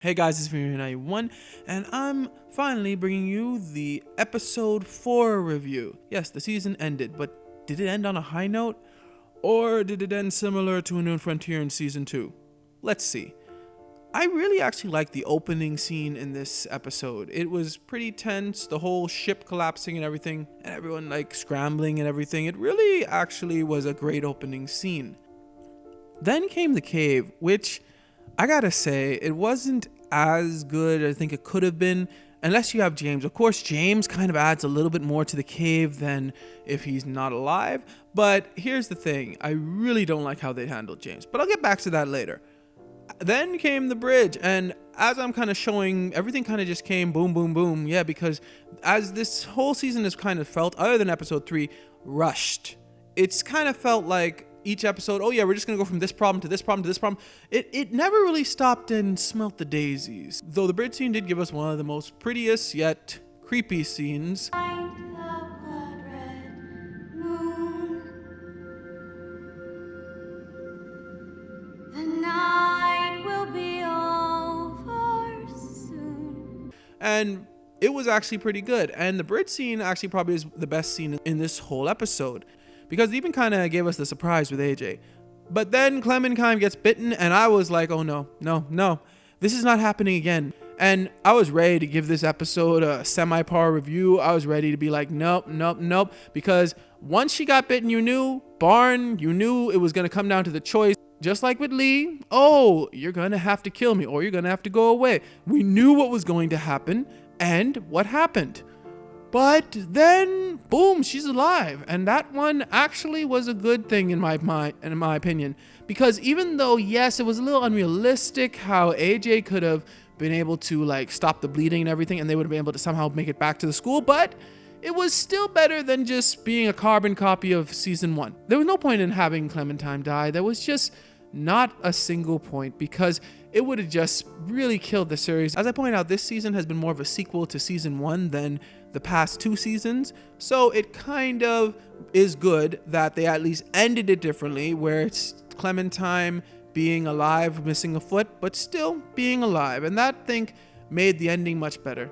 Hey guys, it's Fury91, and I'm finally bringing you the episode 4 review. Yes, the season ended, but did it end on a high note? Or did it end similar to A New Frontier in season 2? Let's see. I really actually liked the opening scene in this episode. It was pretty tense, the whole ship collapsing and everything, and everyone like scrambling and everything. It really actually was a great opening scene. Then came the cave, which I gotta say, it wasn't as good as I think it could have been, unless you have James. Of course, James kind of adds a little bit more to the cave than if he's not alive. But here's the thing, I really don't like how they handled James, but I'll get back to that later. Then came the bridge, and as I'm kind of showing, everything kind of just came boom, boom, boom. Yeah, because as this whole season has kind of felt, other than episode 3, rushed. It's kind of felt like each episode, oh yeah, we're just gonna go from this problem to this problem to this problem. It never really stopped and smelt the daisies. Though the bridge scene did give us one of the most prettiest yet creepy scenes. And it was actually pretty good. And the bridge scene actually probably is the best scene in this whole episode, because it even kind of gave us the surprise with AJ. But then Clementine gets bitten, and I was like, oh no, this is not happening again. And I was ready to give this episode a semi-par review. I was ready to be like, nope, because once she got bitten, you knew it was going to come down to the choice. Just like with Lee, oh, you're going to have to kill me or you're going to have to go away. We knew what was going to happen, and what happened? But then, boom, she's alive. And that one actually was a good thing in my opinion. Because even though, yes, it was a little unrealistic how AJ could have been able to like stop the bleeding and everything, and they would have been able to somehow make it back to the school, but it was still better than just being a carbon copy of season 1. There was no point in having Clementine die. There was just not a single point, because it would have just really killed the series. As I point out, this season has been more of a sequel to season 1 than the past 2 seasons, so it kind of is good that they at least ended it differently, where it's Clementine being alive, missing a foot, but still being alive, and that, I think, made the ending much better.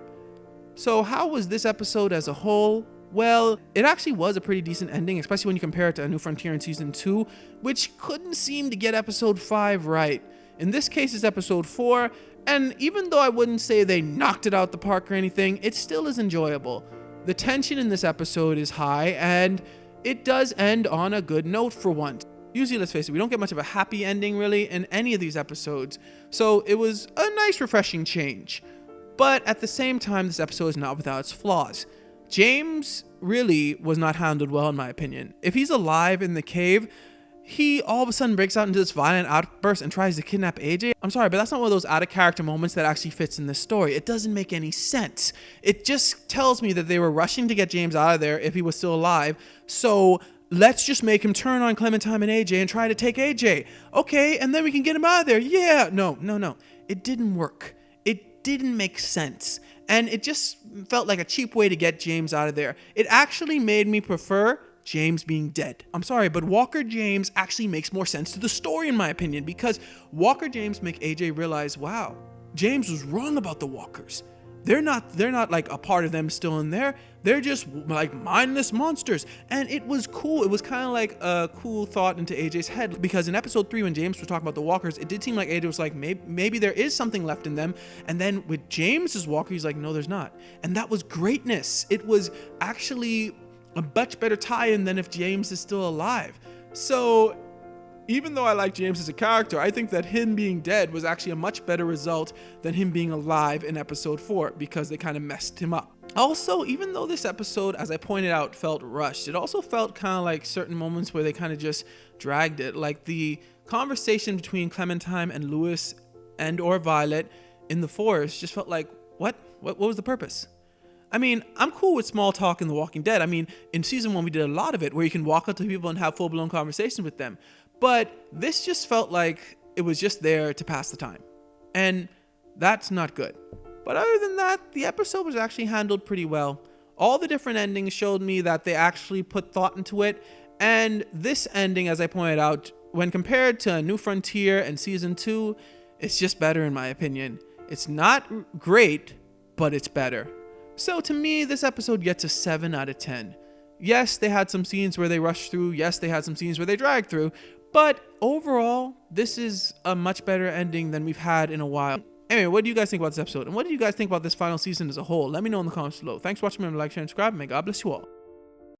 So how was this episode as a whole? Well, it actually was a pretty decent ending, especially when you compare it to A New Frontier in season 2, which couldn't seem to get episode 5 right. In this case, it's episode 4, and even though I wouldn't say they knocked it out the park or anything, it still is enjoyable. The tension in this episode is high, and it does end on a good note for once. Usually, let's face it, we don't get much of a happy ending really in any of these episodes, so it was a nice refreshing change. But at the same time, this episode is not without its flaws. James really was not handled well, in my opinion. If he's alive in the cave, he all of a sudden breaks out into this violent outburst and tries to kidnap AJ. I'm sorry, but that's not one of those out-of-character moments that actually fits in this story. It doesn't make any sense. It just tells me that they were rushing to get James out of there if he was still alive, so let's just make him turn on Clementine and AJ and try to take AJ. Okay, and then we can get him out of there. Yeah, no. It didn't work. It didn't make sense. And it just felt like a cheap way to get James out of there. It actually made me prefer James being dead. I'm sorry, but Walker James actually makes more sense to the story, in my opinion, because Walker James make AJ realize, wow, James was wrong about the Walkers. They're not like a part of them still in there. They're just like mindless monsters. And it was cool. It was kind of like a cool thought into AJ's head, because in episode 3, when James was talking about the Walkers, it did seem like AJ was like, maybe there is something left in them. And then with James's Walker, he's like, no, there's not. And that was greatness. It was actually a much better tie-in than if James is still alive. So even though I like James as a character, I think that him being dead was actually a much better result than him being alive in episode 4, because they kind of messed him up. Also, even though this episode, as I pointed out, felt rushed, it also felt kind of like certain moments where they kind of just dragged it. Like the conversation between Clementine and Lewis and or Violet in the forest just felt like, what was the purpose? I mean, I'm cool with small talk in The Walking Dead. I mean, in season 1, we did a lot of it where you can walk up to people and have full-blown conversations with them. But this just felt like it was just there to pass the time. And that's not good. But other than that, the episode was actually handled pretty well. All the different endings showed me that they actually put thought into it. And this ending, as I pointed out, when compared to A New Frontier and season 2, it's just better in my opinion. It's not great, but it's better. So to me, this episode gets a 7 out of 10. Yes, they had some scenes where they rushed through. Yes, they had some scenes where they dragged through. But overall, this is a much better ending than we've had in a while. Anyway, what do you guys think about this episode? And what do you guys think about this final season as a whole? Let me know in the comments below. Thanks for watching. Remember to like, share, and subscribe. May God bless you all.